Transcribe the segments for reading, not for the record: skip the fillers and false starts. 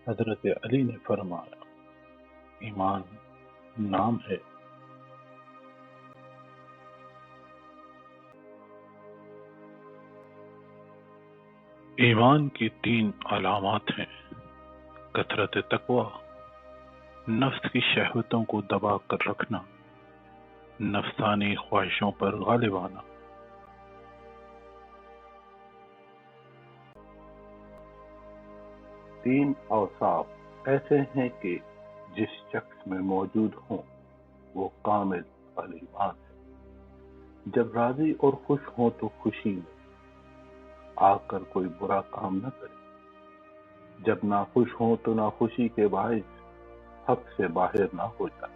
حضرت علی نے فرمایا، ایمان نام ہے۔ ایمان کی 3 علامات ہیں: کثرت تقوی، نفس کی شہوتوں کو دبا کر رکھنا، نفسانی خواہشوں پر غالب آنا۔ تین اوصاف ایسے ہیں کہ جس شخص میں موجود ہوں وہ کامل ایمان ہے۔ جب راضی اور خوش ہوں تو خوشی میں آ کر کوئی برا کام نہ کرے، جب ناخوش ہوں تو ناخوشی کے باعث حق سے باہر نہ ہو جائے،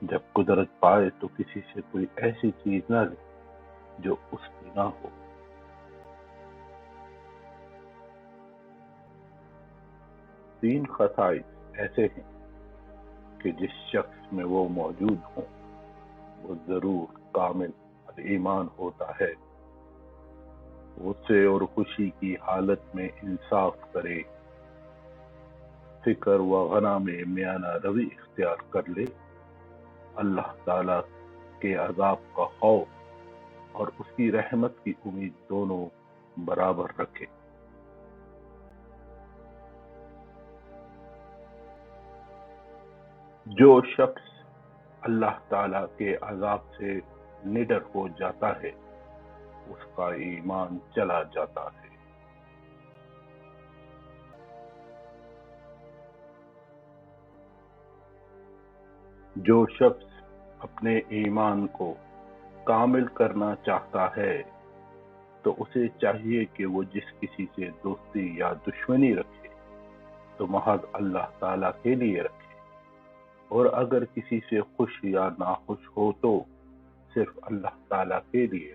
جب قدرت پائے تو کسی سے کوئی ایسی چیز نہ لے جو اس کی نہ ہو۔ 3 خصائص ایسے ہیں کہ جس شخص میں وہ موجود ہوں وہ ضرور کامل ایمان ہوتا ہے۔ غصے اور خوشی کی حالت میں انصاف کرے، فکر و غنا میں میانہ روی اختیار کر لے، اللہ تعالی کے عذاب کا خوف اور اس کی رحمت کی امید دونوں برابر رکھے۔ جو شخص اللہ تعالی کے عذاب سے نڈر ہو جاتا ہے اس کا ایمان چلا جاتا ہے۔ جو شخص اپنے ایمان کو کامل کرنا چاہتا ہے تو اسے چاہیے کہ وہ جس کسی سے دوستی یا دشمنی رکھے تو محض اللہ تعالی کے لیے رکھے، اور اگر کسی سے خوش یا ناخوش ہو تو صرف اللہ تعالی کے لیے۔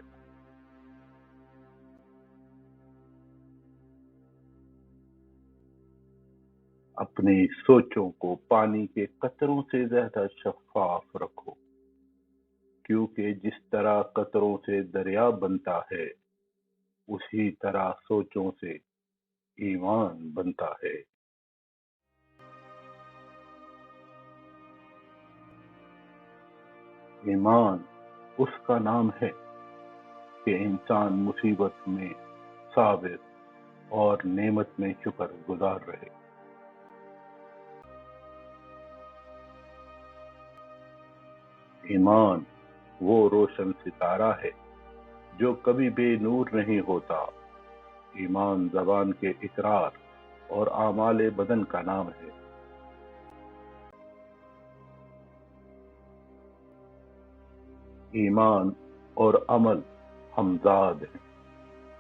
اپنی سوچوں کو پانی کے قطروں سے زیادہ شفاف رکھو، کیونکہ جس طرح قطروں سے دریا بنتا ہے اسی طرح سوچوں سے ایمان بنتا ہے۔ ایمان اس کا نام ہے کہ انسان مصیبت میں صابر اور نعمت میں شکر گزار رہے۔ ایمان وہ روشن ستارہ ہے جو کبھی بے نور نہیں ہوتا۔ ایمان زبان کے اقرار اور اعمال بدن کا نام ہے۔ ایمان اور عمل ہمزاد ہیں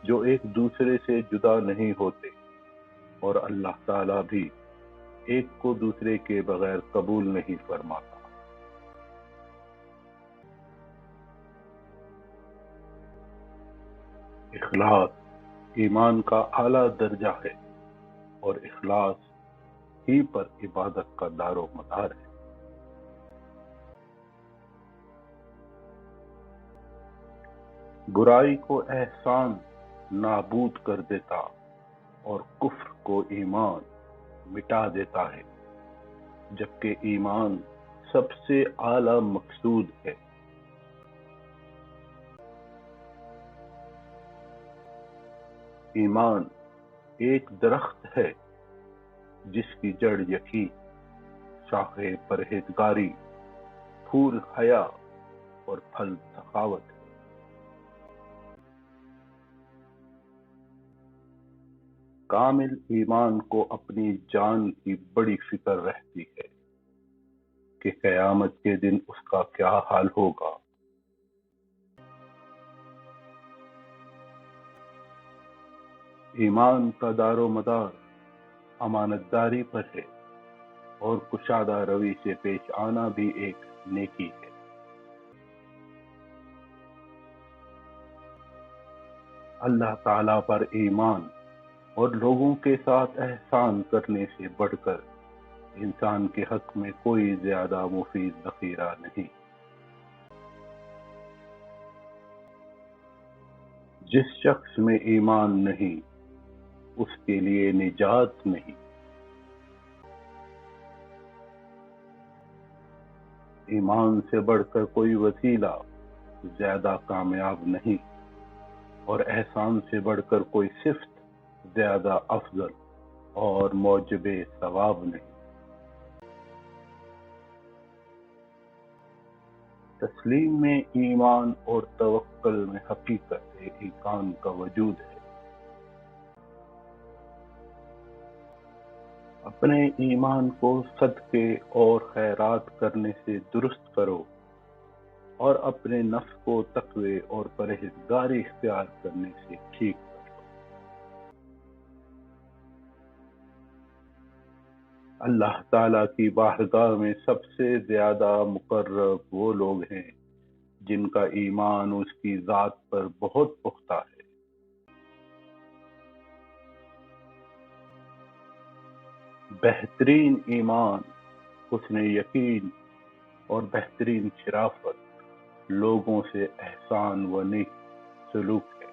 جو ایک دوسرے سے جدا نہیں ہوتے، اور اللہ تعالیٰ بھی ایک کو دوسرے کے بغیر قبول نہیں فرماتا۔ اخلاص ایمان کا اعلیٰ درجہ ہے، اور اخلاص ہی پر عبادت کا دار و مدار ہے۔ برائی کو احسان نابود کر دیتا اور کفر کو ایمان مٹا دیتا ہے، جبکہ ایمان سب سے اعلیٰ مقصود ہے۔ ایمان ایک درخت ہے جس کی جڑ یقین، شاخیں پرہیزگاری، پھول حیا اور پھل سخاوت ہے۔ کامل ایمان کو اپنی جان کی بڑی فکر رہتی ہے کہ قیامت کے دن اس کا کیا حال ہوگا۔ ایمان کا دار و مدار امانت داری پر ہے، اور کشادہ روی سے پیش آنا بھی ایک نیکی ہے۔ اللہ تعالیٰ پر ایمان اور لوگوں کے ساتھ احسان کرنے سے بڑھ کر انسان کے حق میں کوئی زیادہ مفید ذخیرہ نہیں۔ جس شخص میں ایمان نہیں اس کے لیے نجات نہیں۔ ایمان سے بڑھ کر کوئی وسیلہ زیادہ کامیاب نہیں، اور احسان سے بڑھ کر کوئی صفت زیادہ افضل اور موجب ثواب نہیں۔ تسلیم میں ایمان اور توکل میں حقیقت ایقان کا وجود ہے۔ اپنے ایمان کو صدقے اور خیرات کرنے سے درست کرو، اور اپنے نفس کو تقوی اور پرہیزگاری اختیار کرنے سے ٹھیک کرو۔ اللہ تعالیٰ کی بارگاہ میں سب سے زیادہ مقرب وہ لوگ ہیں جن کا ایمان اس کی ذات پر بہت پختہ ہے۔ بہترین ایمان، حسن یقین اور بہترین شرافت لوگوں سے احسان و نیک سلوک ہے۔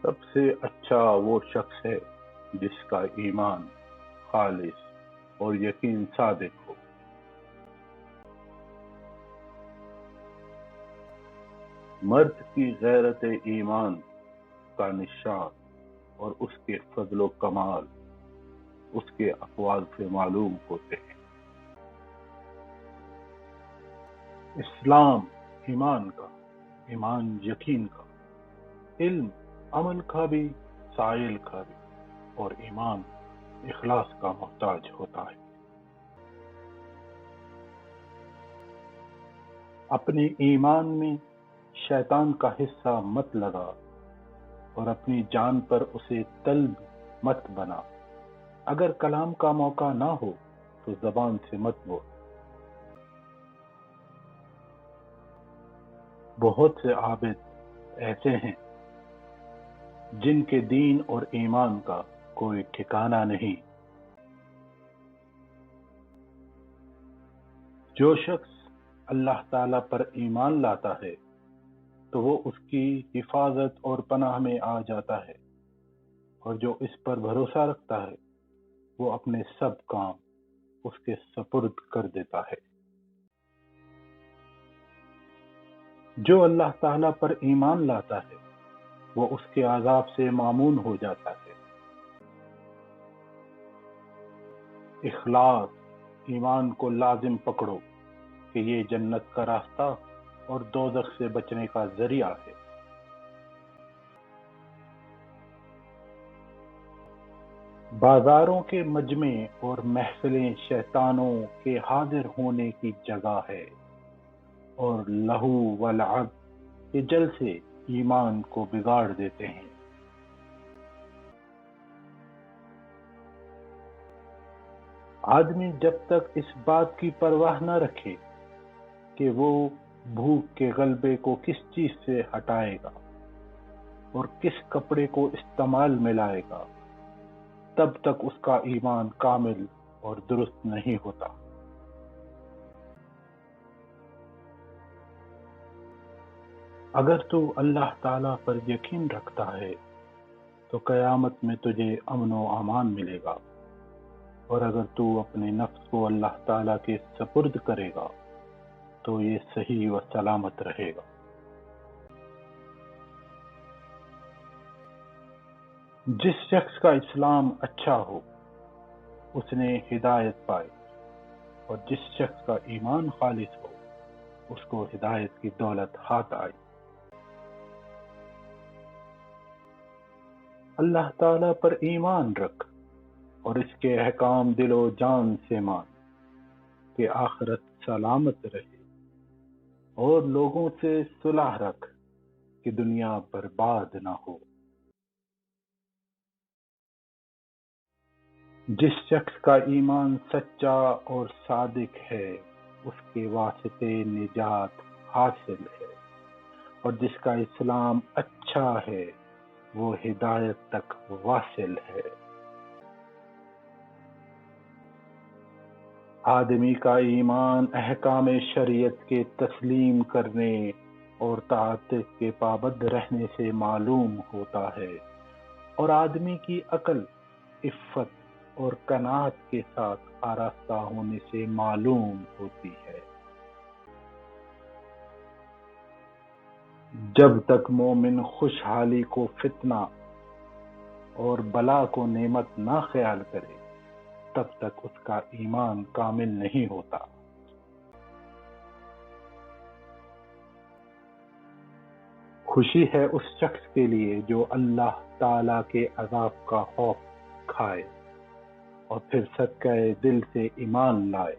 سب سے اچھا وہ شخص ہے جس کا ایمان خالص اور یقین صادق ہو۔ مرد کی غیرت ایمان کا نشان اور اس کے فضل و کمال اس کے اقوال سے معلوم ہوتے ہیں۔ اسلام ایمان کا، ایمان یقین کا، علم عمل کا بھی، سائل کا بھی، اور ایمان اخلاص کا محتاج ہوتا ہے۔ اپنے ایمان میں شیطان کا حصہ مت لگا، اور اپنی جان پر اسے طلب مت بنا۔ اگر کلام کا موقع نہ ہو تو زبان سے مت بول۔ بہت سے عابد ایسے ہیں جن کے دین اور ایمان کا کوئی ٹھکانہ نہیں۔ جو شخص اللہ تعالیٰ پر ایمان لاتا ہے تو وہ اس کی حفاظت اور پناہ میں آ جاتا ہے، اور جو اس پر بھروسہ رکھتا ہے وہ اپنے سب کام اس کے سپرد کر دیتا ہے۔ جو اللہ تعالیٰ پر ایمان لاتا ہے وہ اس کے عذاب سے مامون ہو جاتا ہے۔ اخلاص ایمان کو لازم پکڑو کہ یہ جنت کا راستہ اور دوزخ سے بچنے کا ذریعہ ہے۔ بازاروں کے مجمع اور محفلیں شیطانوں کے حاضر ہونے کی جگہ ہے، اور لہو و لعب کے جلسے ایمان کو بگاڑ دیتے ہیں۔ آدمی جب تک اس بات کی پرواہ نہ رکھے کہ وہ بھوک کے غلبے کو کس چیز سے ہٹائے گا اور کس کپڑے کو استعمال میں لائے گا، تب تک اس کا ایمان کامل اور درست نہیں ہوتا۔ اگر تو اللہ تعالیٰ پر یقین رکھتا ہے تو قیامت میں تجھے امن و امان ملے گا، اور اگر تو اپنے نفس کو اللہ تعالیٰ کے سپرد کرے گا تو یہ صحیح و سلامت رہے گا۔ جس شخص کا اسلام اچھا ہو اس نے ہدایت پائی، اور جس شخص کا ایمان خالص ہو اس کو ہدایت کی دولت ہاتھ آئی۔ اللہ تعالیٰ پر ایمان رکھ اور اس کے احکام دل و جان سے مان کہ آخرت سلامت رہے، اور لوگوں سے صلح رکھ کہ دنیا برباد نہ ہو۔ جس شخص کا ایمان سچا اور صادق ہے اس کے واسطے نجات حاصل ہے، اور جس کا اسلام اچھا ہے وہ ہدایت تک واصل ہے۔ آدمی کا ایمان احکام شریعت کے تسلیم کرنے اور طاعت کے پابند رہنے سے معلوم ہوتا ہے، اور آدمی کی عقل عفت اور قناعت کے ساتھ آراستہ ہونے سے معلوم ہوتی ہے۔ جب تک مومن خوشحالی کو فتنہ اور بلا کو نعمت نہ خیال کرے، تب تک اس کا ایمان کامل نہیں ہوتا۔ خوشی ہے اس شخص کے لیے جو اللہ تعالیٰ کے عذاب کا خوف کھائے اور پھر صدقہ دل سے ایمان لائے۔